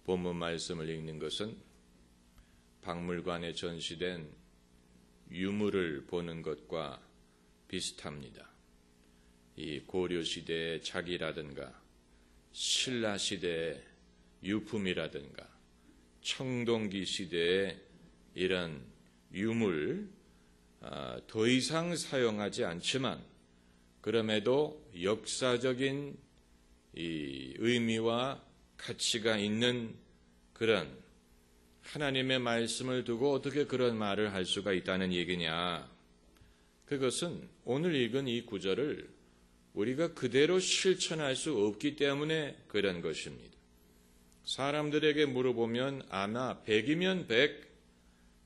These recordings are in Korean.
본문 말씀을 읽는 것은 박물관에 전시된 유물을 보는 것과 비슷합니다. 이 고려시대의 작이라든가 신라시대의 유품이라든가 청동기 시대의 이런 유물, 더 이상 사용하지 않지만 그럼에도 역사적인 이 의미와 가치가 있는 그런 하나님의 말씀을 두고 어떻게 그런 말을 할 수가 있다는 얘기냐? 그것은 오늘 읽은 이 구절을 우리가 그대로 실천할 수 없기 때문에 그런 것입니다. 사람들에게 물어보면 아마 100이면 100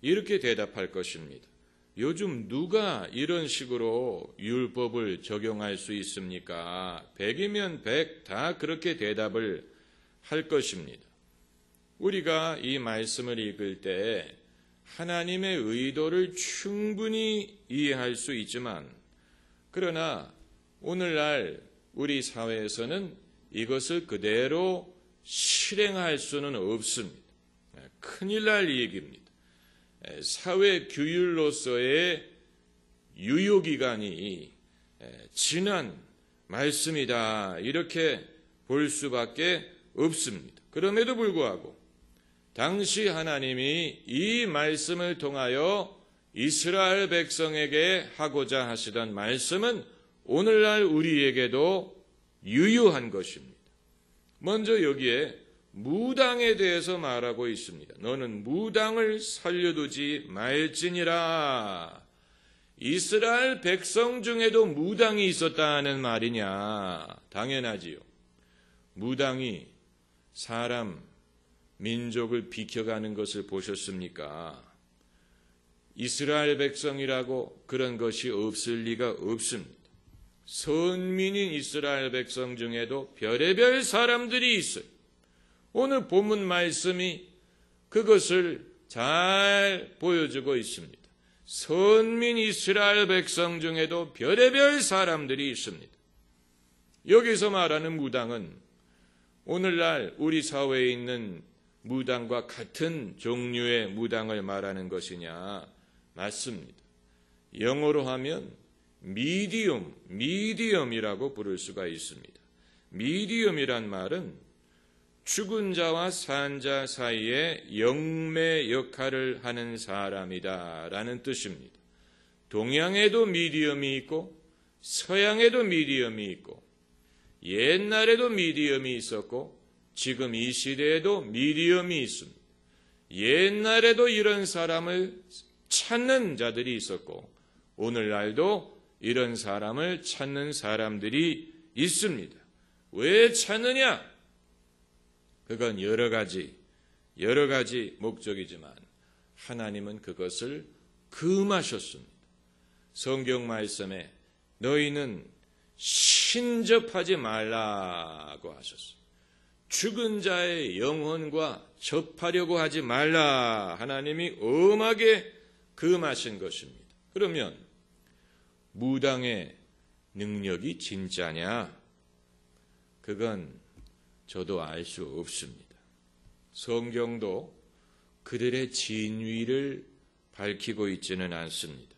이렇게 대답할 것입니다. 요즘 누가 이런 식으로 율법을 적용할 수 있습니까? 100이면 100 다 그렇게 대답을 할 것입니다. 우리가 이 말씀을 읽을 때 하나님의 의도를 충분히 이해할 수 있지만 그러나 오늘날 우리 사회에서는 이것을 그대로 실행할 수는 없습니다. 큰일 날 얘기입니다. 사회 규율로서의 유효기간이 지난 말씀이다 이렇게 볼 수밖에 없습니다. 그럼에도 불구하고 당시 하나님이 이 말씀을 통하여 이스라엘 백성에게 하고자 하시던 말씀은 오늘날 우리에게도 유효한 것입니다. 먼저 여기에 무당에 대해서 말하고 있습니다. 너는 무당을 살려두지 말지니라. 이스라엘 백성 중에도 무당이 있었다는 말이냐? 당연하지요. 무당이 사람, 민족을 비켜가는 것을 보셨습니까? 이스라엘 백성이라고 그런 것이 없을 리가 없습니다. 선민인 이스라엘 백성 중에도 별의별 사람들이 있어요. 오늘 본문 말씀이 그것을 잘 보여주고 있습니다. 선민 이스라엘 백성 중에도 별의별 사람들이 있습니다. 여기서 말하는 무당은 오늘날 우리 사회에 있는 무당과 같은 종류의 무당을 말하는 것이냐? 맞습니다. 영어로 하면 미디엄이라고 부를 수가 있습니다. 미디엄이란 말은 죽은 자와 산 자 사이에 영매 역할을 하는 사람이다라는 뜻입니다. 동양에도 미디엄이 있고 서양에도 미디엄이 있고 옛날에도 미디엄이 있었고 지금 이 시대에도 미디엄이 있습니다. 옛날에도 이런 사람을 찾는 자들이 있었고 오늘날도 이런 사람을 찾는 사람들이 있습니다. 왜 찾느냐? 그건 여러 가지 목적이지만 하나님은 그것을 금하셨습니다. 성경 말씀에 너희는 신접하지 말라고 하셨어요. 죽은 자의 영혼과 접하려고 하지 말라. 하나님이 엄하게 금하신 것입니다. 그러면 무당의 능력이 진짜냐? 그건 저도 알 수 없습니다. 성경도 그들의 진위를 밝히고 있지는 않습니다.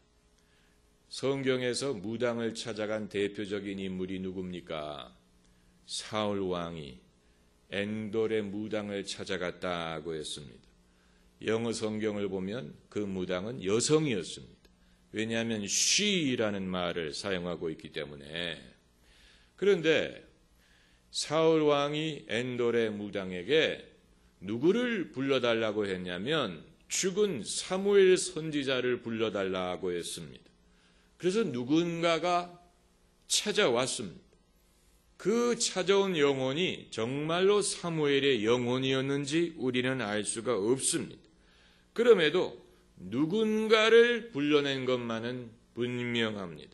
성경에서 무당을 찾아간 대표적인 인물이 누굽니까? 사울 왕이 엔돌의 무당을 찾아갔다고 했습니다. 영어 성경을 보면 그 무당은 여성이었습니다. 왜냐하면 she라는 말을 사용하고 있기 때문에. 그런데 사울 왕이 엔돌의 무당에게 누구를 불러달라고 했냐면 죽은 사무엘 선지자를 불러달라고 했습니다. 그래서 누군가가 찾아왔습니다. 그 찾아온 영혼이 정말로 사무엘의 영혼이었는지 우리는 알 수가 없습니다. 그럼에도 누군가를 불러낸 것만은 분명합니다.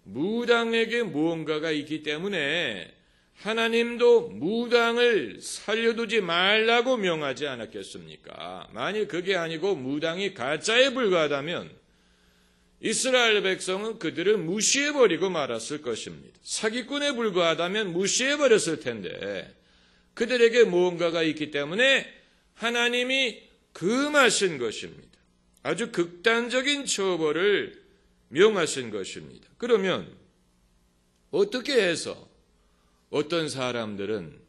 무당에게 무언가가 있기 때문에 하나님도 무당을 살려두지 말라고 명하지 않았겠습니까? 만일 그게 아니고 무당이 가짜에 불과하다면 이스라엘 백성은 그들을 무시해버리고 말았을 것입니다. 사기꾼에 불과하다면 무시해버렸을 텐데 그들에게 무언가가 있기 때문에 하나님이 금하신 것입니다. 아주 극단적인 처벌을 명하신 것입니다. 그러면 어떻게 해서 어떤 사람들은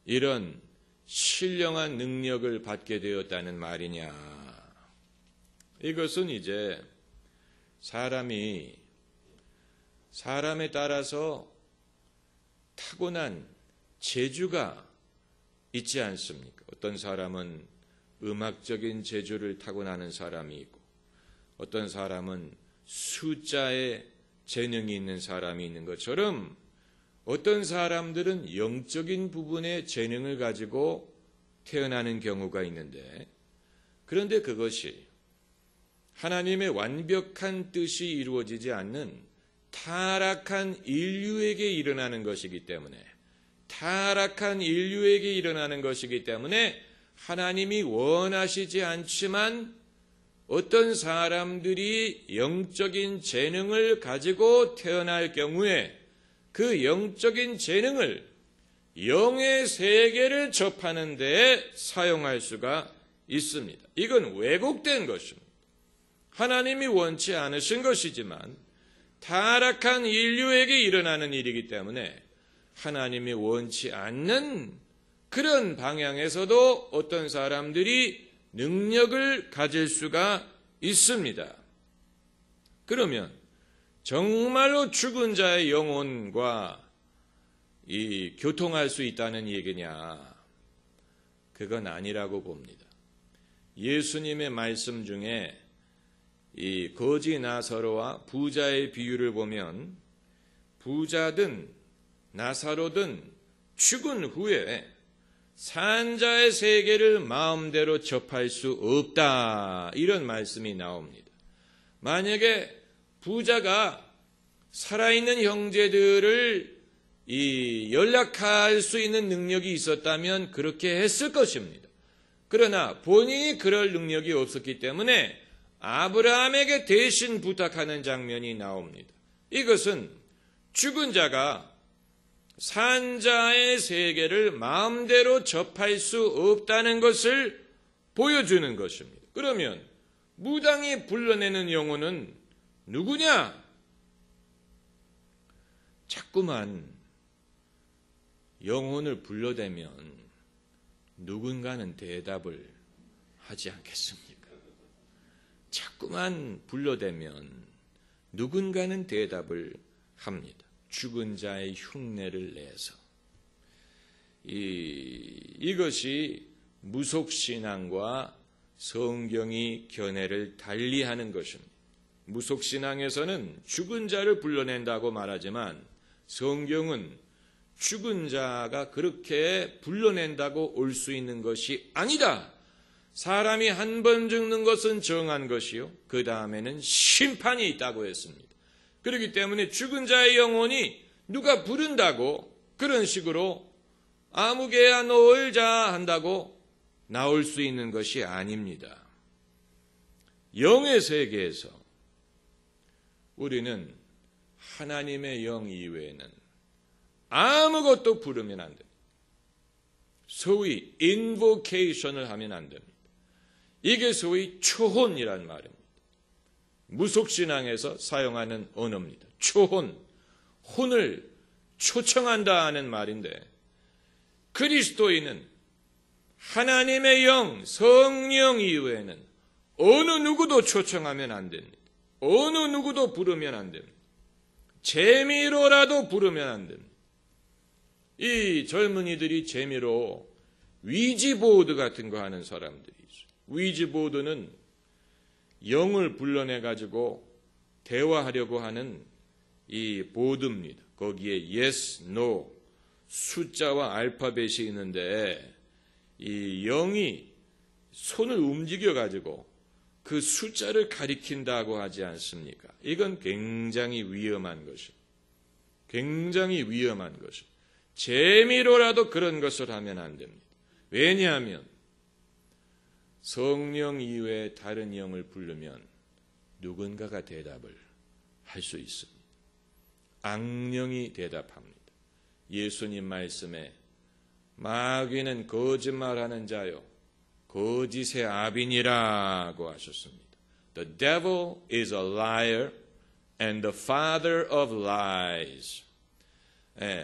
이런 신령한 능력을 받게 되었다는 말이냐? 이것은 이제 사람에 따라서 타고난 재주가 있지 않습니까? 어떤 사람은 음악적인 재주를 타고나는 사람이 있고, 어떤 사람은 숫자에 재능이 있는 사람이 있는 것처럼 어떤 사람들은 영적인 부분에 재능을 가지고 태어나는 경우가 있는데, 그런데 그것이 하나님의 완벽한 뜻이 이루어지지 않는 타락한 인류에게 일어나는 것이기 때문에 하나님이 원하시지 않지만 어떤 사람들이 영적인 재능을 가지고 태어날 경우에 그 영적인 재능을 영의 세계를 접하는 데에 사용할 수가 있습니다. 이건 왜곡된 것입니다. 하나님이 원치 않으신 것이지만 타락한 인류에게 일어나는 일이기 때문에 하나님이 원치 않는 그런 방향에서도 어떤 사람들이 능력을 가질 수가 있습니다. 그러면 정말로 죽은 자의 영혼과 교통할 수 있다는 얘기냐? 그건 아니라고 봅니다. 예수님의 말씀 중에 이 거지 나사로와 부자의 비유를 보면 부자든 나사로든 죽은 후에 산자의 세계를 마음대로 접할 수 없다, 이런 말씀이 나옵니다. 만약에 부자가 살아있는 형제들을 연락할 수 있는 능력이 있었다면 그렇게 했을 것입니다. 그러나 본인이 그럴 능력이 없었기 때문에 아브라함에게 대신 부탁하는 장면이 나옵니다. 이것은 죽은 자가 산자의 세계를 마음대로 접할 수 없다는 것을 보여주는 것입니다. 그러면 무당이 불러내는 영혼은 누구냐? 자꾸만 영혼을 불러대면 누군가는 대답을 하지 않겠습니까? 자꾸만 불러대면 누군가는 대답을 합니다. 죽은 자의 흉내를 내서. 이것이 무속신앙과 성경이 견해를 달리하는 것입니다. 무속신앙에서는 죽은 자를 불러낸다고 말하지만 성경은 죽은 자가 그렇게 불러낸다고 올 수 있는 것이 아니다. 사람이 한 번 죽는 것은 정한 것이요, 그 다음에는 심판이 있다고 했습니다. 그렇기 때문에 죽은 자의 영혼이 누가 부른다고 그런 식으로 아무개야 놀자 한다고 나올 수 있는 것이 아닙니다. 영의 세계에서 우리는 하나님의 영 이외에는 아무것도 부르면 안 됩니다. 소위 인보케이션을 하면 안 됩니다. 이게 소위 초혼이란 말입니다. 무속신앙에서 사용하는 언어입니다. 초혼, 혼을 초청한다 하는 말인데, 그리스도인은 하나님의 영, 성령 이외에는 어느 누구도 초청하면 안 됩니다. 어느 누구도 부르면 안 됩니다. 재미로라도 부르면 안 됩니다. 이 젊은이들이 재미로 위지보드 같은 거 하는 사람들이 있어요. 위지보드는 영을 불러내가지고 대화하려고 하는 이 보드입니다. 거기에 yes, no, 숫자와 알파벳이 있는데 이 영이 손을 움직여가지고 그 숫자를 가리킨다고 하지 않습니까? 이건 굉장히 위험한 것입니다. 굉장히 위험한 것입니다. 재미로라도 그런 것을 하면 안 됩니다. 왜냐하면 성령 이외에 다른 영을 부르면 누군가가 대답을 할 수 있습니다. 악령이 대답합니다. 예수님 말씀에 마귀는 거짓말하는 자요 거짓의 아비니라고 하셨습니다. The devil is a liar and the father of lies.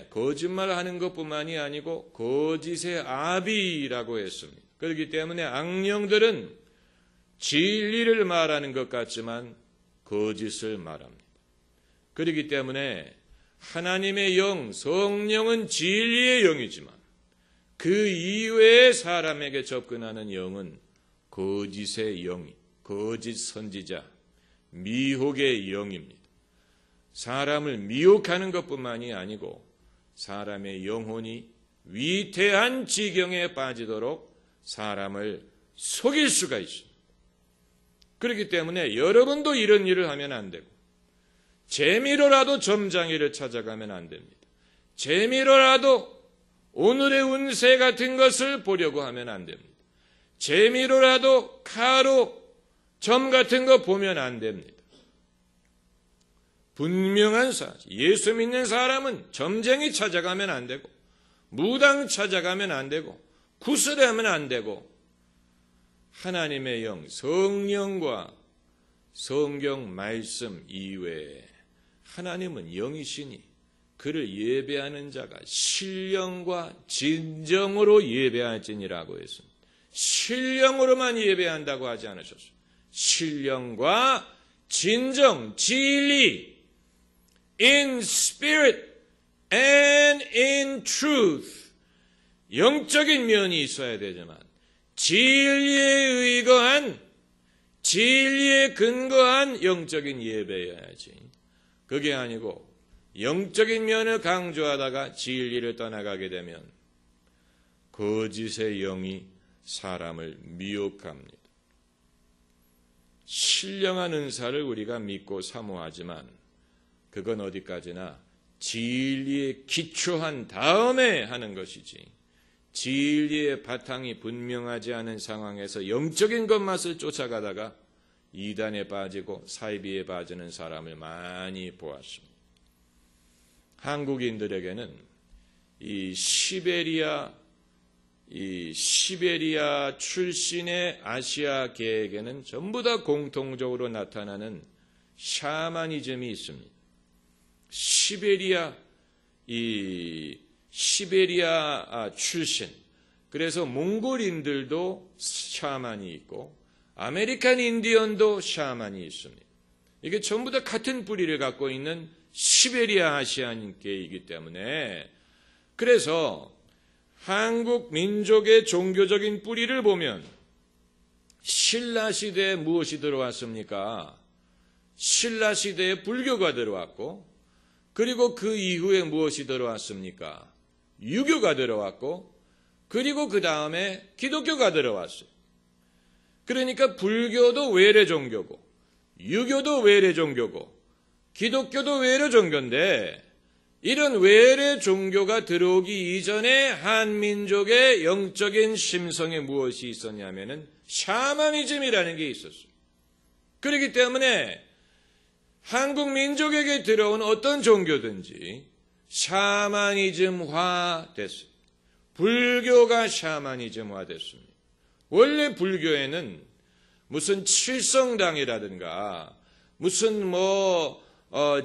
거짓말하는 것뿐만이 아니고 거짓의 아비라고 했습니다. 그렇기 때문에 악령들은 진리를 말하는 것 같지만 거짓을 말합니다. 그렇기 때문에 하나님의 영, 성령은 진리의 영이지만 그 이외의 사람에게 접근하는 영은 거짓의 영이, 거짓 선지자, 미혹의 영입니다. 사람을 미혹하는 것뿐만이 아니고 사람의 영혼이 위태한 지경에 빠지도록 사람을 속일 수가 있습니다. 그렇기 때문에 여러분도 이런 일을 하면 안 되고 재미로라도 점장이를 찾아가면 안 됩니다. 재미로라도 오늘의 운세 같은 것을 보려고 하면 안 됩니다. 재미로라도 가로, 점 같은 거 보면 안 됩니다. 분명한 예수 믿는 사람은 점쟁이 찾아가면 안 되고 무당 찾아가면 안 되고 구슬하면 안 되고 하나님의 영, 성령과 성경 말씀 이외에 하나님은 영이시니 그를 예배하는 자가 신령과 진정으로 예배할지니라고 했습니다. 신령으로만 예배한다고 하지 않으셨습니다. 신령과 진정, 진리, in spirit and in truth. 영적인 면이 있어야 되지만 진리에 의거한, 진리에 근거한 영적인 예배여야지. 그게 아니고 영적인 면을 강조하다가 진리를 떠나가게 되면 거짓의 영이 사람을 미혹합니다. 신령한 은사를 우리가 믿고 사모하지만 그건 어디까지나 진리에 기초한 다음에 하는 것이지 진리의 바탕이 분명하지 않은 상황에서 영적인 것만을 쫓아가다가 이단에 빠지고 사이비에 빠지는 사람을 많이 보았습니다. 한국인들에게는 이 시베리아 출신의 아시아계에게는 전부 다 공통적으로 나타나는 샤머니즘이 있습니다. 시베리아 출신. 그래서 몽골인들도 샤만이 있고 아메리칸 인디언도 샤만이 있습니다. 이게 전부 다 같은 뿌리를 갖고 있는 시베리아 아시안계이기 때문에 그래서 한국 민족의 종교적인 뿌리를 보면 신라시대에 무엇이 들어왔습니까? 신라시대에 불교가 들어왔고 그리고 그 이후에 무엇이 들어왔습니까? 유교가 들어왔고 그리고 그 다음에 기독교가 들어왔어요. 그러니까 불교도 외래 종교고 유교도 외래 종교고 기독교도 외래 종교인데 이런 외래 종교가 들어오기 이전에 한민족의 영적인 심성에 무엇이 있었냐면은 샤머니즘이라는 게 있었어요. 그렇기 때문에 한국 민족에게 들어온 어떤 종교든지 샤머니즘화 됐어요. 불교가 샤머니즘화 됐습니다. 원래 불교에는 무슨 칠성당이라든가 무슨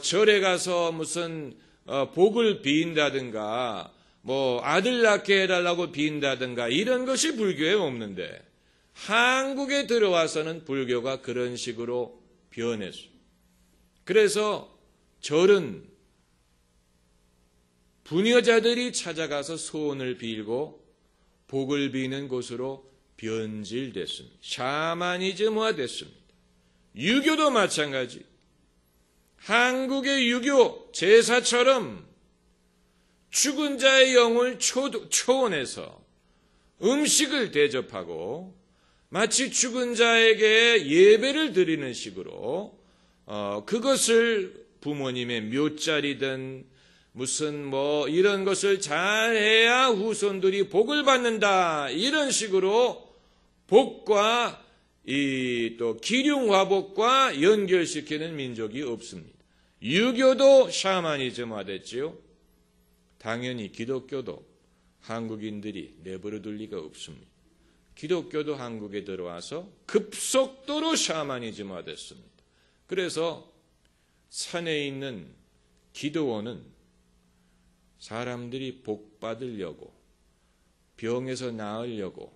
절에 가서 무슨 복을 빈다든가 아들 낳게 해달라고 빈다든가 이런 것이 불교에 없는데 한국에 들어와서는 불교가 그런 식으로 변했어요. 그래서 절은 부녀자들이 찾아가서 소원을 빌고 복을 비는 곳으로 변질됐습니다. 샤머니즘화 됐습니다. 유교도 마찬가지. 한국의 유교 제사처럼 죽은 자의 영을 초원해서 음식을 대접하고 마치 죽은 자에게 예배를 드리는 식으로 그것을 부모님의 묘자리든 무슨 이런 것을 잘해야 후손들이 복을 받는다 이런 식으로 복과 또 기륭화복과 연결시키는 민족이 없습니다. 유교도 샤머니즘화 됐지요. 당연히 기독교도 한국인들이 내버려둘 리가 없습니다. 기독교도 한국에 들어와서 급속도로 샤머니즘화 됐습니다. 그래서 산에 있는 기도원은 사람들이 복 받으려고, 병에서 나으려고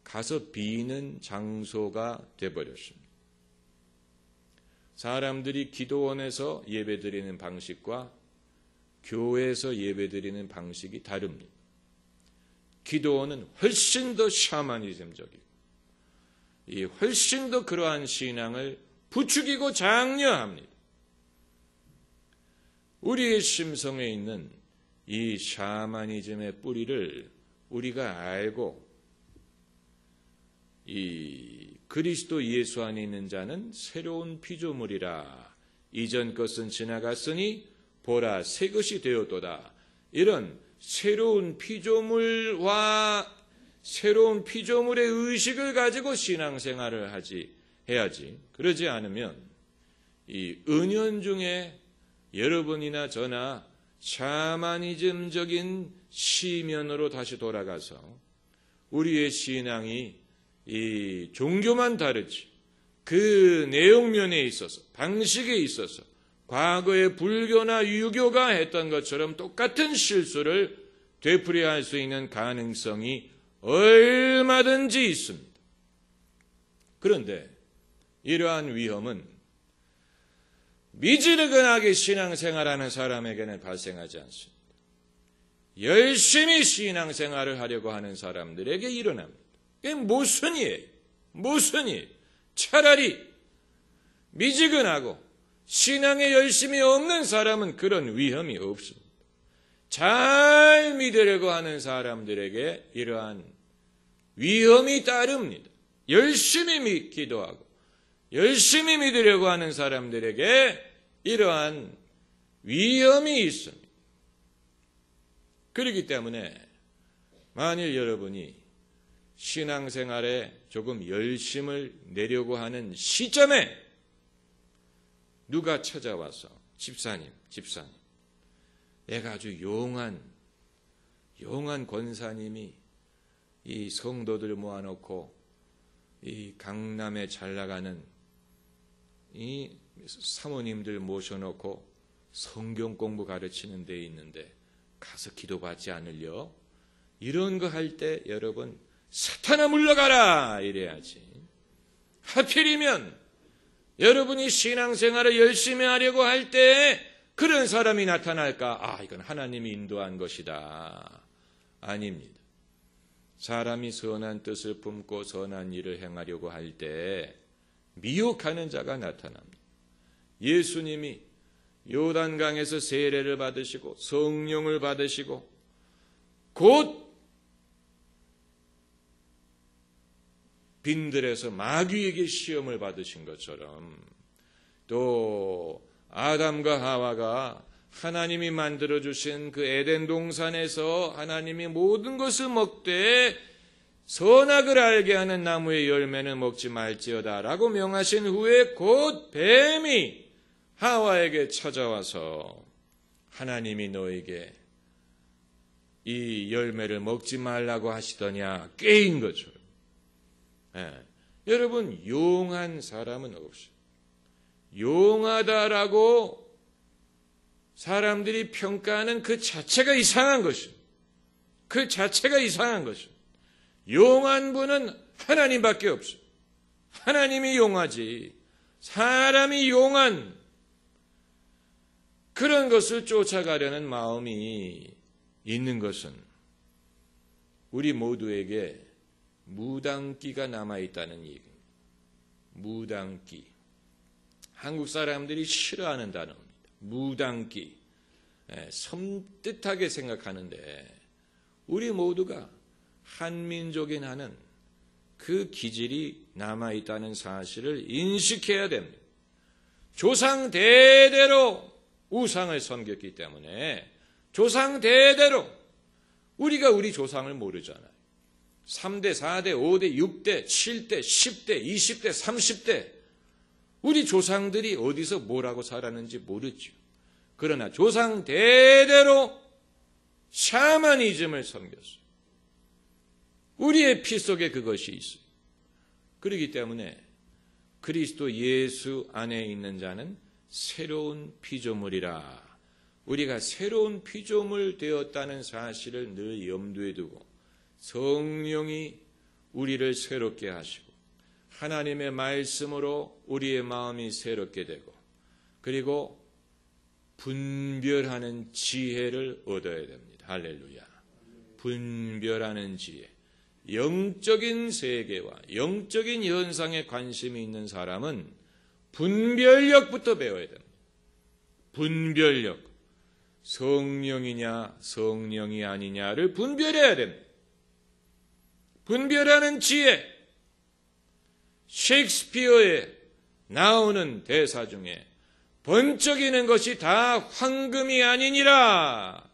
가서 비는 장소가 되어버렸습니다. 사람들이 기도원에서 예배드리는 방식과 교회에서 예배드리는 방식이 다릅니다. 기도원은 훨씬 더 샤머니즘적이고, 훨씬 더 그러한 신앙을 부추기고 장려합니다. 우리의 심성에 있는 이 샤머니즘의 뿌리를 우리가 알고, 이 그리스도 예수 안에 있는 자는 새로운 피조물이라, 이전 것은 지나갔으니 보라 새 것이 되었도다. 이런 새로운 피조물의 의식을 가지고 신앙생활을 해야지. 그러지 않으면 이 은연중에 여러분이나 저나 샤머니즘적인 시면으로 다시 돌아가서 우리의 신앙이 이 종교만 다르지 그 내용면에 있어서, 방식에 있어서 과거의 불교나 유교가 했던 것처럼 똑같은 실수를 되풀이할 수 있는 가능성이 얼마든지 있습니다. 그런데 이러한 위험은 미지근하게 신앙생활하는 사람에게는 발생하지 않습니다. 열심히 신앙생활을 하려고 하는 사람들에게 일어납니다. 그게 무슨 일이에요? 차라리 미지근하고 신앙에 열심이 없는 사람은 그런 위험이 없습니다. 잘 믿으려고 하는 사람들에게 이러한 위험이 따릅니다. 열심히 믿기도 하고 열심히 믿으려고 하는 사람들에게 이러한 위험이 있습니다. 그렇기 때문에 만일 여러분이 신앙생활에 조금 열심을 내려고 하는 시점에 누가 찾아와서 집사님, 내가 아주 용한 권사님이 이 성도들 모아놓고 이 강남에 잘 나가는 이 사모님들 모셔놓고 성경 공부 가르치는 데 있는데 가서 기도받지 않으려? 이런 거 할 때 여러분 사탄아 물러가라 이래야지. 하필이면 여러분이 신앙생활을 열심히 하려고 할 때 그런 사람이 나타날까? 이건 하나님이 인도한 것이다. 아닙니다. 사람이 선한 뜻을 품고 선한 일을 행하려고 할 때 미혹하는 자가 나타납니다. 예수님이 요단강에서 세례를 받으시고 성령을 받으시고 곧 빈들에서 마귀에게 시험을 받으신 것처럼 또 아담과 하와가 하나님이 만들어주신 그 에덴 동산에서 하나님이 모든 것을 먹되 선악을 알게 하는 나무의 열매는 먹지 말지어다 라고 명하신 후에 곧 뱀이 하와에게 찾아와서 하나님이 너에게 이 열매를 먹지 말라고 하시더냐 꾀인 것처럼. 여러분 용한 사람은 없어요. 용하다라고 사람들이 평가하는 그 자체가 이상한 것입니다. 용한 분은 하나님밖에 없어요. 하나님이 용하지 사람이 용한 그런 것을 쫓아가려는 마음이 있는 것은 우리 모두에게 무당기가 남아있다는 얘기입니다. 무당기. 한국 사람들이 싫어하는 단어입니다. 무당기. 섬뜩하게 생각하는데 우리 모두가 한민족인 하는 그 기질이 남아있다는 사실을 인식해야 됩니다. 조상 대대로 우상을 섬겼기 때문에 조상 대대로 우리가 우리 조상을 모르잖아요. 3대, 4대, 5대, 6대, 7대, 10대, 20대, 30대 우리 조상들이 어디서 뭐라고 살았는지 모르죠. 그러나 조상 대대로 샤머니즘을 섬겼어요. 우리의 피 속에 그것이 있어요. 그렇기 때문에 그리스도 예수 안에 있는 자는 새로운 피조물이라. 우리가 새로운 피조물 되었다는 사실을 늘 염두에 두고 성령이 우리를 새롭게 하시고 하나님의 말씀으로 우리의 마음이 새롭게 되고 그리고 분별하는 지혜를 얻어야 됩니다. 할렐루야. 분별하는 지혜. 영적인 세계와 영적인 현상에 관심이 있는 사람은 분별력부터 배워야 됩니다. 분별력. 성령이냐 성령이 아니냐를 분별해야 됩니다. 분별하는 지혜. 셰익스피어에 나오는 대사 중에 번쩍이는 것이 다 황금이 아니니라.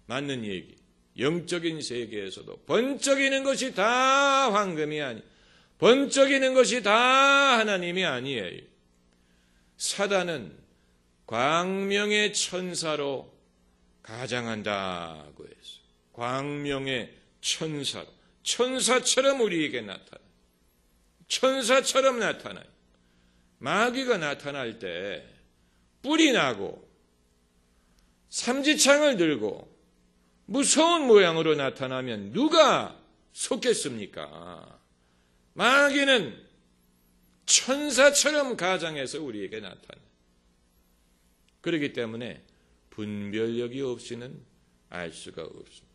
맞는 얘기. 영적인 세계에서도 번쩍이는 것이 다 황금이 아니, 번쩍이는 것이 다 하나님이 아니에요. 사단은 광명의 천사로 가장한다고 했어요. 광명의 천사로. 천사처럼 우리에게 나타나요. 천사처럼 나타나요. 마귀가 나타날 때 뿔이 나고 삼지창을 들고 무서운 모양으로 나타나면 누가 속겠습니까? 마귀는 천사처럼 가장해서 우리에게 나타나요. 그렇기 때문에 분별력이 없이는 알 수가 없습니다.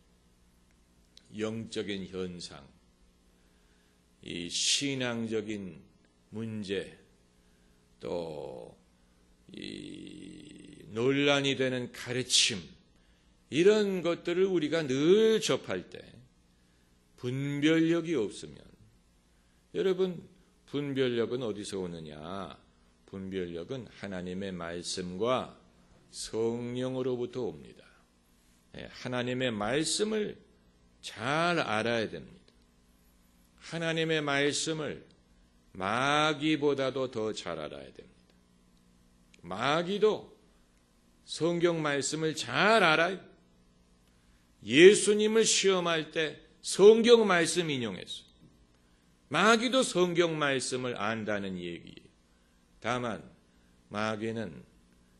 영적인 현상, 이 신앙적인 문제, 또 이 논란이 되는 가르침, 이런 것들을 우리가 늘 접할 때 분별력이 없으면, 여러분 분별력은 어디서 오느냐? 분별력은 하나님의 말씀과 성령으로부터 옵니다. 하나님의 말씀을 잘 알아야 됩니다. 하나님의 말씀을 마귀보다도 더 잘 알아야 됩니다. 마귀도 성경 말씀을 잘 알아요. 예수님을 시험할 때 성경 말씀 인용했어요. 마귀도 성경 말씀을 안다는 얘기예요. 다만 마귀는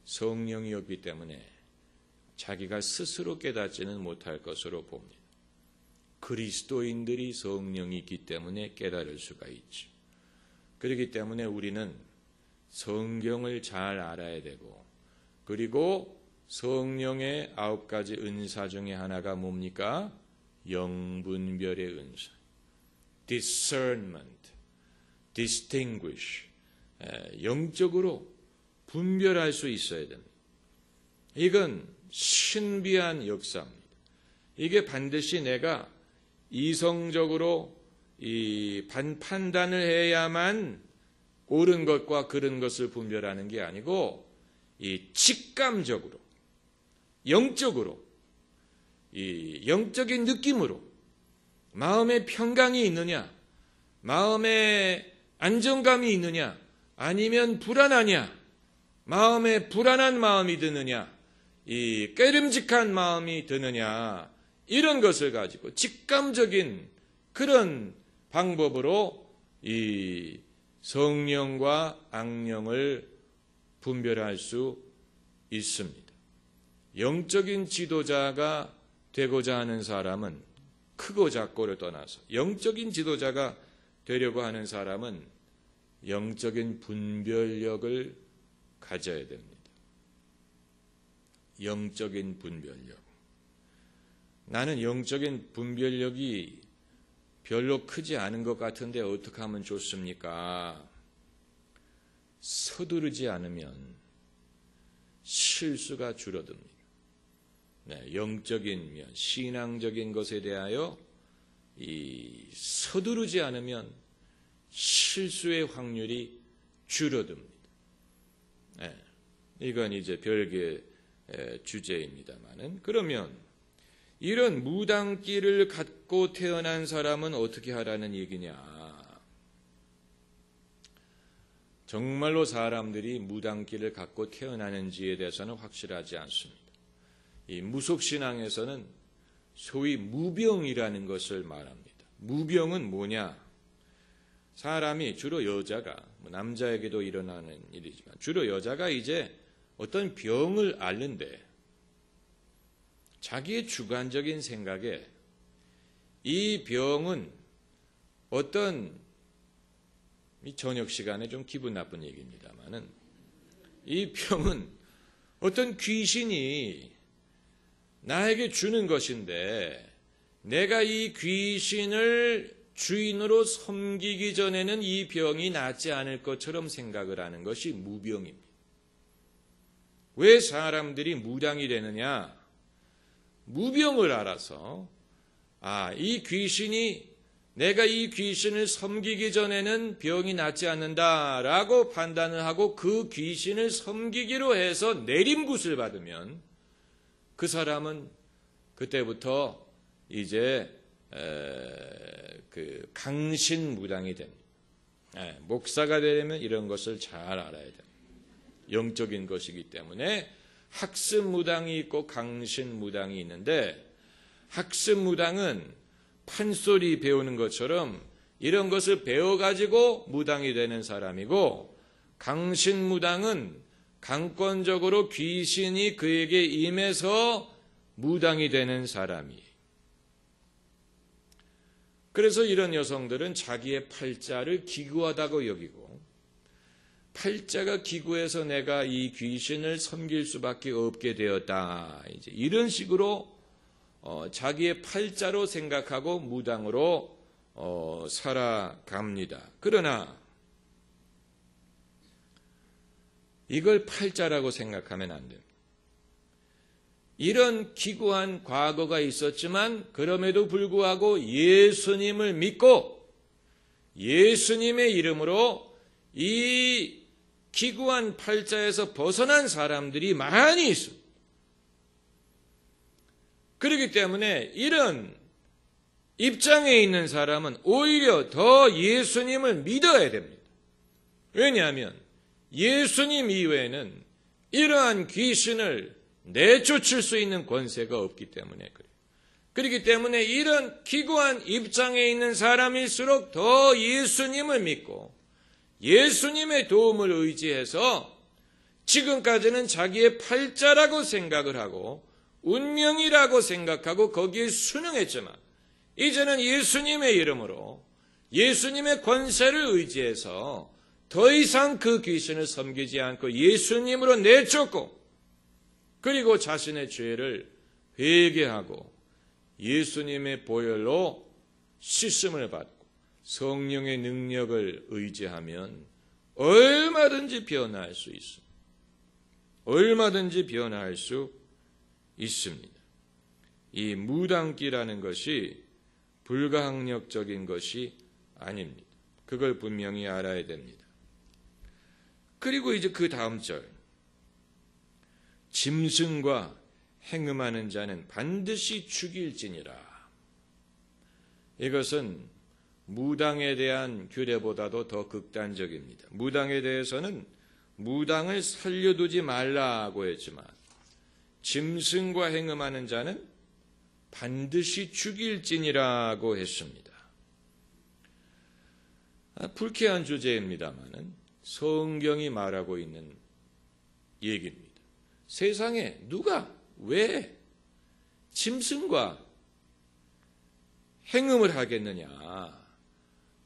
성령이 없기 때문에 자기가 스스로 깨닫지는 못할 것으로 봅니다. 그리스도인들이 성령이 있기 때문에 깨달을 수가 있죠. 그렇기 때문에 우리는 성경을 잘 알아야 되고, 그리고 성령의 9가지 은사 중에 하나가 뭡니까? 영분별의 은사. discernment, distinguish. 영적으로 분별할 수 있어야 됩니다. 이건 신비한 역사입니다. 이게 반드시 내가 이성적으로 이 판단을 해야만 옳은 것과 그른 것을 분별하는 게 아니고, 이 직감적으로, 영적으로, 이 영적인 느낌으로 마음에 평강이 있느냐, 마음에 안정감이 있느냐, 아니면 불안하냐, 마음에 불안한 마음이 드느냐, 이 깨름직한 마음이 드느냐, 이런 것을 가지고 직감적인 그런 방법으로 이 성령과 악령을 분별할 수 있습니다. 영적인 지도자가 되고자 하는 사람은 크고 작고를 떠나서 영적인 지도자가 되려고 하는 사람은 영적인 분별력을 가져야 됩니다. 영적인 분별력. 나는 영적인 분별력이 별로 크지 않은 것 같은데 어떻게 하면 좋습니까? 서두르지 않으면 실수가 줄어듭니다. 영적인 면, 신앙적인 것에 대하여 서두르지 않으면 실수의 확률이 줄어듭니다. 이건 이제 별개의 주제입니다만은, 그러면 이런 무당기를 갖고 태어난 사람은 어떻게 하라는 얘기냐? 정말로 사람들이 무당기를 갖고 태어나는지에 대해서는 확실하지 않습니다. 이 무속신앙에서는 소위 무병이라는 것을 말합니다. 무병은 뭐냐? 사람이 주로 여자가, 남자에게도 일어나는 일이지만 주로 여자가 이제 어떤 병을 앓는데 자기의 주관적인 생각에 이 병은 어떤, 이 저녁 시간에 좀 기분 나쁜 얘기입니다만은, 이 병은 어떤 귀신이 나에게 주는 것인데 내가 이 귀신을 주인으로 섬기기 전에는 이 병이 낫지 않을 것처럼 생각을 하는 것이 무병입니다. 왜 사람들이 무당이 되느냐? 무병을 알아서 이 귀신이, 내가 이 귀신을 섬기기 전에는 병이 낫지 않는다라고 판단을 하고 그 귀신을 섬기기로 해서 내림굿을 받으면 그 사람은 그때부터 이제 그 강신무당이 됩니다. 목사가 되려면 이런 것을 잘 알아야 됩니다. 영적인 것이기 때문에 학습무당이 있고 강신무당이 있는데, 학습무당은 판소리 배우는 것처럼 이런 것을 배워가지고 무당이 되는 사람이고, 강신무당은 강권적으로 귀신이 그에게 임해서 무당이 되는 사람이에요. 그래서 이런 여성들은 자기의 팔자를 기구하다고 여기고, 팔자가 기구해서 내가 이 귀신을 섬길 수밖에 없게 되었다, 이제 이런 식으로 자기의 팔자로 생각하고 무당으로 살아갑니다. 그러나 이걸 팔자라고 생각하면 안 됩니다. 이런 기구한 과거가 있었지만 그럼에도 불구하고 예수님을 믿고 예수님의 이름으로 이 기구한 팔자에서 벗어난 사람들이 많이 있습니다. 그렇기 때문에 이런 입장에 있는 사람은 오히려 더 예수님을 믿어야 됩니다. 왜냐하면 예수님 이외에는 이러한 귀신을 내쫓을 수 있는 권세가 없기 때문에 그래요. 그렇기 때문에 이런 기구한 입장에 있는 사람일수록 더 예수님을 믿고 예수님의 도움을 의지해서 지금까지는 자기의 팔자라고 생각을 하고 운명이라고 생각하고 거기에 순응했지만 이제는 예수님의 이름으로 예수님의 권세를 의지해서 더 이상 그 귀신을 섬기지 않고 예수님으로 내쫓고 그리고 자신의 죄를 회개하고 예수님의 보혈로 씻음을 받고 성령의 능력을 의지하면 얼마든지 변화할 수 있습니다. 얼마든지 변화할 수 있습니다. 이 무당기라는 것이 불가항력적인 것이 아닙니다. 그걸 분명히 알아야 됩니다. 그리고 이제 그 다음 절, 짐승과 행음하는 자는 반드시 죽일지니라. 이것은 무당에 대한 규례보다도 더 극단적입니다. 무당에 대해서는 무당을 살려두지 말라고 했지만 짐승과 행음하는 자는 반드시 죽일지니라고 했습니다. 불쾌한 주제입니다마는 성경이 말하고 있는 얘기입니다. 세상에 누가 왜 짐승과 행음을 하겠느냐.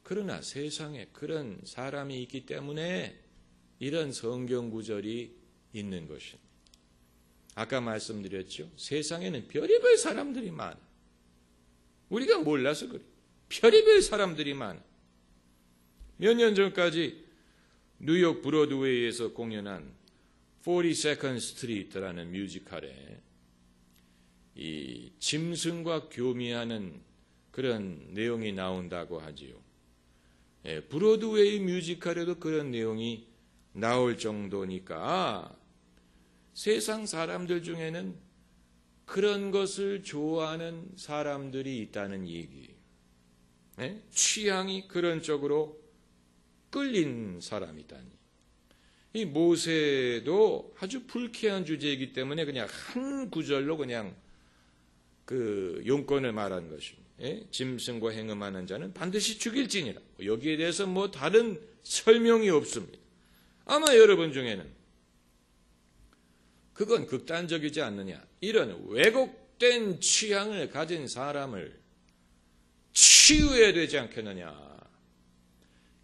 그러나 세상에 그런 사람이 있기 때문에 이런 성경 구절이 있는 것입니다. 아까 말씀드렸죠. 세상에는 별의별 사람들이 많아. 우리가 몰라서 그래. 별의별 사람들이 많아. 몇 년 전까지 뉴욕 브로드웨이에서 공연한 42nd Street라는 뮤지컬에 이 짐승과 교미하는 그런 내용이 나온다고 하지요. 브로드웨이 뮤지컬에도 그런 내용이 나올 정도니까 세상 사람들 중에는 그런 것을 좋아하는 사람들이 있다는 얘기예요. 취향이 그런 쪽으로 끌린 사람이다니. 이 모세도 아주 불쾌한 주제이기 때문에 그냥 한 구절로 그냥 그 용건을 말한 것입니다. 짐승과 행음하는 자는 반드시 죽일지니라. 여기에 대해서 뭐 다른 설명이 없습니다. 아마 여러분 중에는 그건 극단적이지 않느냐. 이런 왜곡된 취향을 가진 사람을 치유해야 되지 않겠느냐.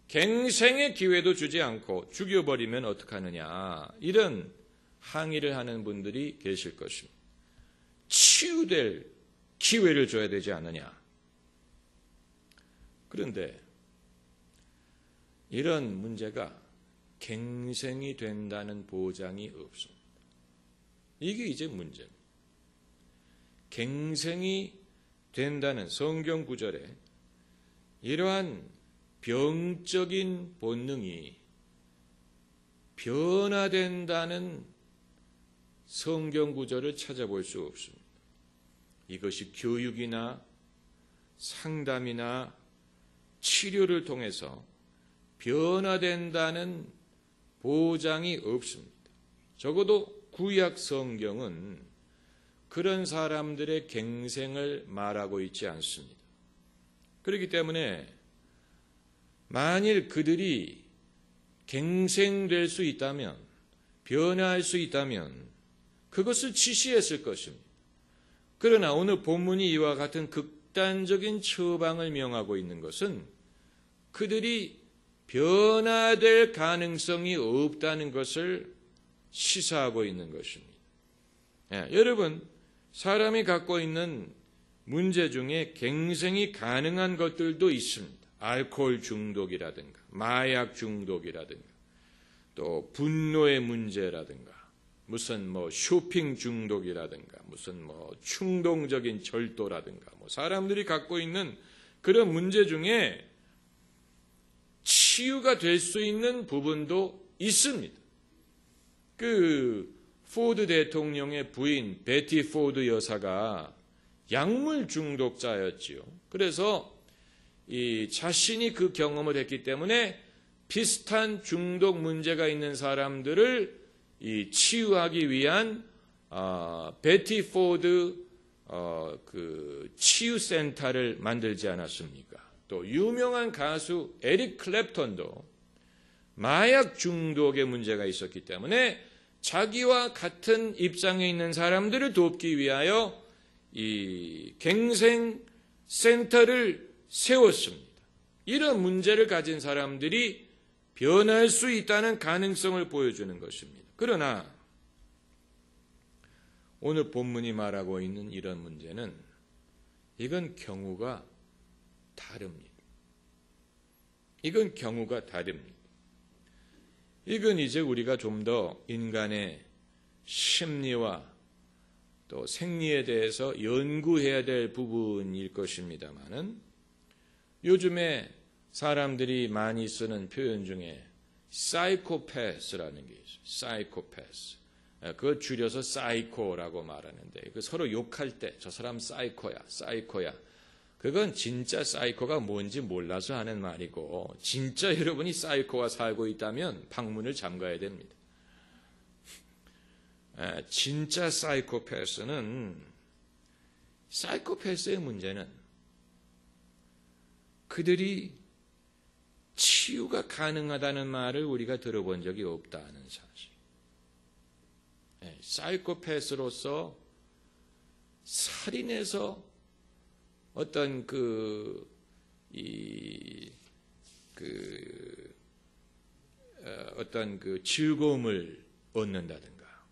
갱생의 기회도 주지 않고 죽여버리면 어떡하느냐. 이런 항의를 하는 분들이 계실 것입니다. 치유될 기회를 줘야 되지 않느냐. 그런데 이런 문제가 갱생이 된다는 보장이 없습니다. 이게 이제 문제입니다. 갱생이 된다는 성경 구절에 이러한 병적인 본능이 변화된다는 성경 구절을 찾아볼 수 없습니다. 이것이 교육이나 상담이나 치료를 통해서 변화된다는 보장이 없습니다. 적어도 구약 성경은 그런 사람들의 갱생을 말하고 있지 않습니다. 그렇기 때문에 만일 그들이 갱생될 수 있다면, 변화할 수 있다면 그것을 지시했을 것입니다. 그러나 오늘 본문이 이와 같은 극단적인 처방을 명하고 있는 것은 그들이 변화될 가능성이 없다는 것을 시사하고 있는 것입니다. 여러분, 사람이 갖고 있는 문제 중에 갱생이 가능한 것들도 있습니다. 알코올 중독이라든가 마약 중독이라든가 또 분노의 문제라든가 무슨 쇼핑 중독이라든가 무슨 충동적인 절도라든가 사람들이 갖고 있는 그런 문제 중에 치유가 될 수 있는 부분도 있습니다. 포드 대통령의 부인 베티 포드 여사가 약물 중독자였지요. 그래서 자신이 그 경험을 했기 때문에 비슷한 중독 문제가 있는 사람들을 치유하기 위한 베티 포드 치유센터를 만들지 않았습니까? 또 유명한 가수 에릭 클랩턴도 마약 중독의 문제가 있었기 때문에 자기와 같은 입장에 있는 사람들을 돕기 위하여 이 갱생 센터를 세웠습니다. 이런 문제를 가진 사람들이 변할 수 있다는 가능성을 보여주는 것입니다. 그러나 오늘 본문이 말하고 있는 이런 문제는 이건 경우가 다릅니다. 이건 경우가 다릅니다. 이건 이제 우리가 좀 더 인간의 심리와 또 생리에 대해서 연구해야 될 부분일 것입니다만은 요즘에 사람들이 많이 쓰는 표현 중에 사이코패스라는 게 있어요. 사이코패스. 그걸 줄여서 사이코라고 말하는데 서로 욕할 때 저 사람 사이코야, 사이코야. 그건 진짜 사이코가 뭔지 몰라서 하는 말이고 진짜 여러분이 사이코와 살고 있다면 방문을 잠가야 됩니다. 진짜 사이코패스의 문제는 그들이 치유가 가능하다는 말을 우리가 들어본 적이 없다는 사실. 사이코패스로서 살인해서 어떤 어떤 즐거움을 얻는다든가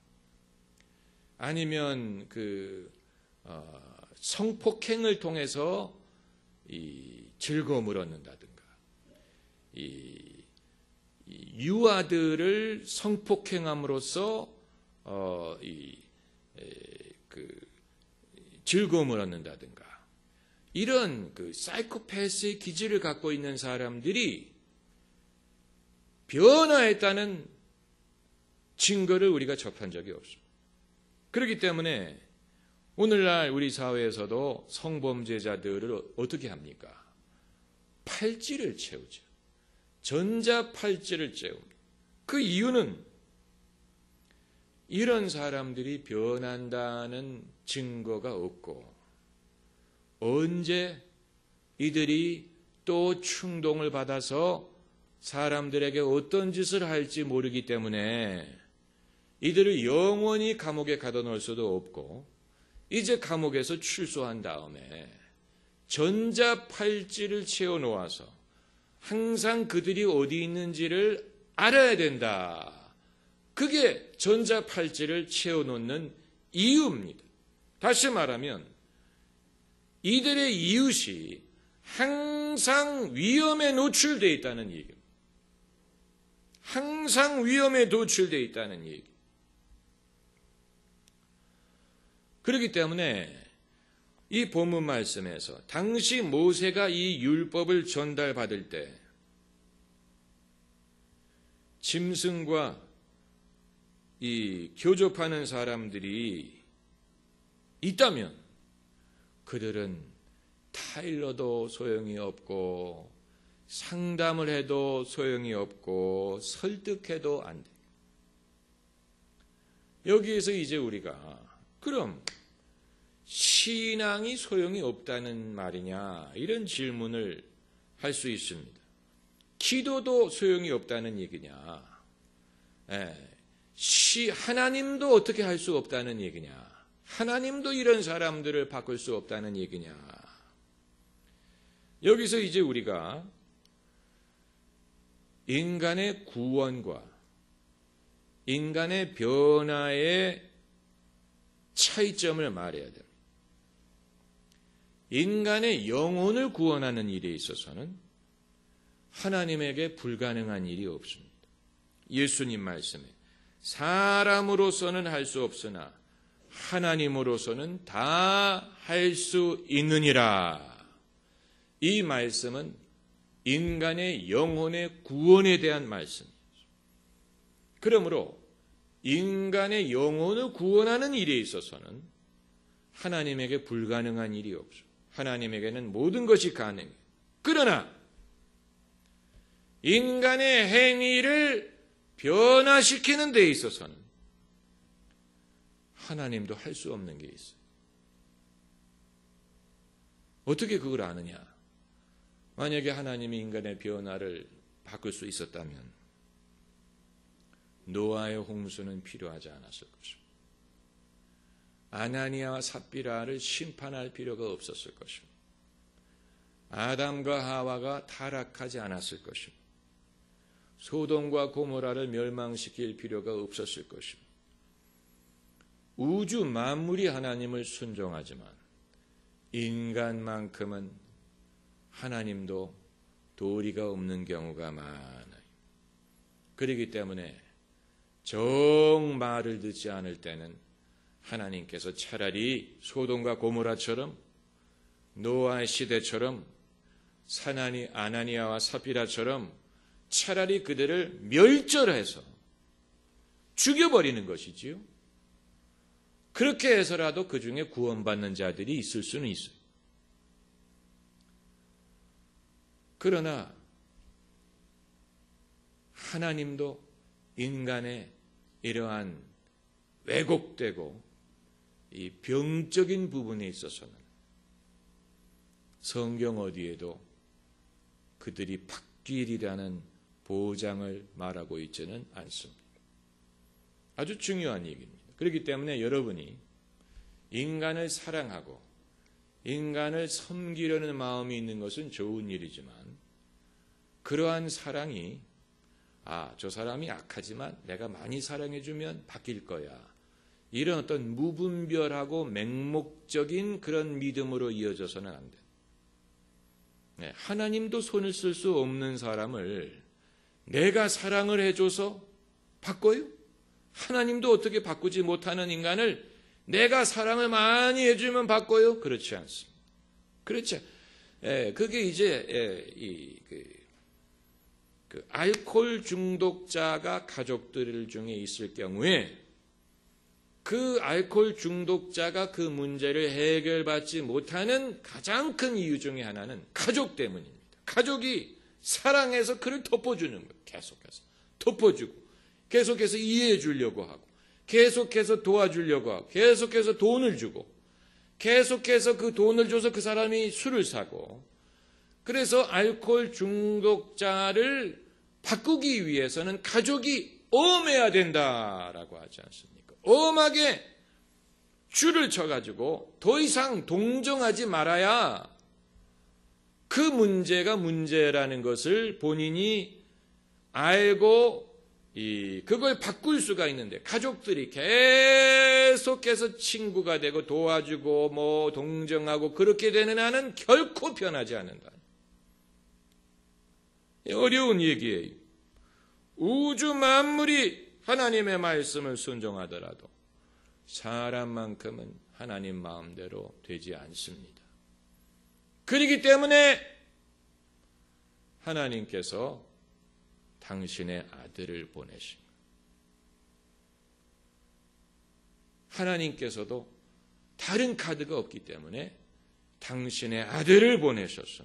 아니면 성폭행을 통해서 즐거움을 얻는다든가 유아들을 성폭행함으로써 즐거움을 얻는다든가 이런 사이코패스의 기질을 갖고 있는 사람들이 변화했다는 증거를 우리가 접한 적이 없습니다. 그렇기 때문에 오늘날 우리 사회에서도 성범죄자들을 어떻게 합니까? 팔찌를 채우죠. 전자팔찌를 채웁니다. 그 이유는 이런 사람들이 변한다는 증거가 없고 언제 이들이 또 충동을 받아서 사람들에게 어떤 짓을 할지 모르기 때문에 이들을 영원히 감옥에 가둬놓을 수도 없고 이제 감옥에서 출소한 다음에 전자팔찌를 채워놓아서 항상 그들이 어디 있는지를 알아야 된다. 그게 전자팔찌를 채워놓는 이유입니다. 다시 말하면 이들의 이웃이 항상 위험에 노출되어 있다는 얘기입니다. 항상 위험에 노출되어 있다는 얘기. 그렇기 때문에 이 본문 말씀에서 당시 모세가 이 율법을 전달받을 때 짐승과 이 교접하는 사람들이 있다면 그들은 타일러도 소용이 없고 상담을 해도 소용이 없고 설득해도 안 돼. 여기에서 이제 우리가 그럼 신앙이 소용이 없다는 말이냐 이런 질문을 할 수 있습니다. 기도도 소용이 없다는 얘기냐? 하나님도 어떻게 할 수 없다는 얘기냐? 하나님도 이런 사람들을 바꿀 수 없다는 얘기냐? 여기서 이제 우리가 인간의 구원과 인간의 변화의 차이점을 말해야 됩니다. 인간의 영혼을 구원하는 일에 있어서는 하나님에게 불가능한 일이 없습니다. 예수님 말씀에 사람으로서는 할 수 없으나 하나님으로서는 다 할 수 있느니라. 이 말씀은 인간의 영혼의 구원에 대한 말씀입니다. 그러므로 인간의 영혼을 구원하는 일에 있어서는 하나님에게 불가능한 일이 없죠. 하나님에게는 모든 것이 가능해요. 그러나 인간의 행위를 변화시키는 데 있어서는 하나님도 할 수 없는 게 있어요. 어떻게 그걸 아느냐? 만약에 하나님이 인간의 변화를 바꿀 수 있었다면 노아의 홍수는 필요하지 않았을 것입니다. 아나니아와 삽비라를 심판할 필요가 없었을 것입니다. 아담과 하와가 타락하지 않았을 것입니다. 소돔과 고모라를 멸망시킬 필요가 없었을 것입니다. 우주 만물이 하나님을 순종하지만 인간만큼은 하나님도 도리가 없는 경우가 많아요. 그렇기 때문에 정 말을 듣지 않을 때는 하나님께서 차라리 소돔과 고모라처럼 노아의 시대처럼 아나니아와 삽비라처럼 차라리 그들을 멸절해서 죽여버리는 것이지요. 그렇게 해서라도 그 중에 구원받는 자들이 있을 수는 있어요. 그러나 하나님도 인간의 이러한 왜곡되고 이 병적인 부분에 있어서는 성경 어디에도 그들이 바뀌리라는 보장을 말하고 있지는 않습니다. 아주 중요한 얘기입니다. 그렇기 때문에 여러분이 인간을 사랑하고 인간을 섬기려는 마음이 있는 것은 좋은 일이지만 그러한 사랑이 저 사람이 악하지만 내가 많이 사랑해주면 바뀔 거야. 이런 어떤 무분별하고 맹목적인 그런 믿음으로 이어져서는 안 돼. 하나님도 손을 쓸 수 없는 사람을 내가 사랑을 해줘서 바꿔요? 하나님도 어떻게 바꾸지 못하는 인간을 내가 사랑을 많이 해주면 바꿔요? 그렇지 않습니다. 그렇죠. 그게 이제 그 알코올 중독자가 가족들 중에 있을 경우에 그 알코올 중독자가 그 문제를 해결받지 못하는 가장 큰 이유 중에 하나는 가족 때문입니다. 가족이 사랑해서 그를 덮어주는 거예요. 계속해서 덮어주고 계속해서 이해해 주려고 하고 계속해서 도와주려고 하고 계속해서 돈을 주고 계속해서 그 돈을 줘서 그 사람이 술을 사고 그래서 알코올 중독자를 바꾸기 위해서는 가족이 엄해야 된다라고 하지 않습니까? 엄하게 줄을 쳐가지고 더 이상 동정하지 말아야 그 문제가 문제라는 것을 본인이 알고 그걸 바꿀 수가 있는데, 가족들이 계속해서 친구가 되고 도와주고 뭐 동정하고 그렇게 되는 한은 결코 변하지 않는다. 어려운 얘기예요. 우주 만물이 하나님의 말씀을 순종하더라도 사람만큼은 하나님 마음대로 되지 않습니다. 그렇기 때문에 하나님께서 당신의 아들을 보내신 거예요. 하나님께서도 다른 카드가 없기 때문에 당신의 아들을 보내셔서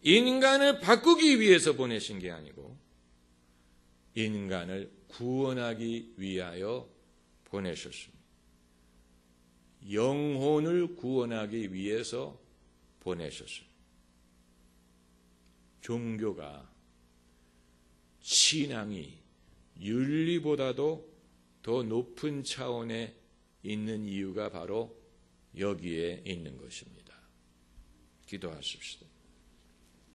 인간을 바꾸기 위해서 보내신 게 아니고 인간을 구원하기 위하여 보내셨습니다. 영혼을 구원하기 위해서 보내셨습니다. 종교가, 신앙이 윤리보다도 더 높은 차원에 있는 이유가 바로 여기에 있는 것입니다. 기도하십시다.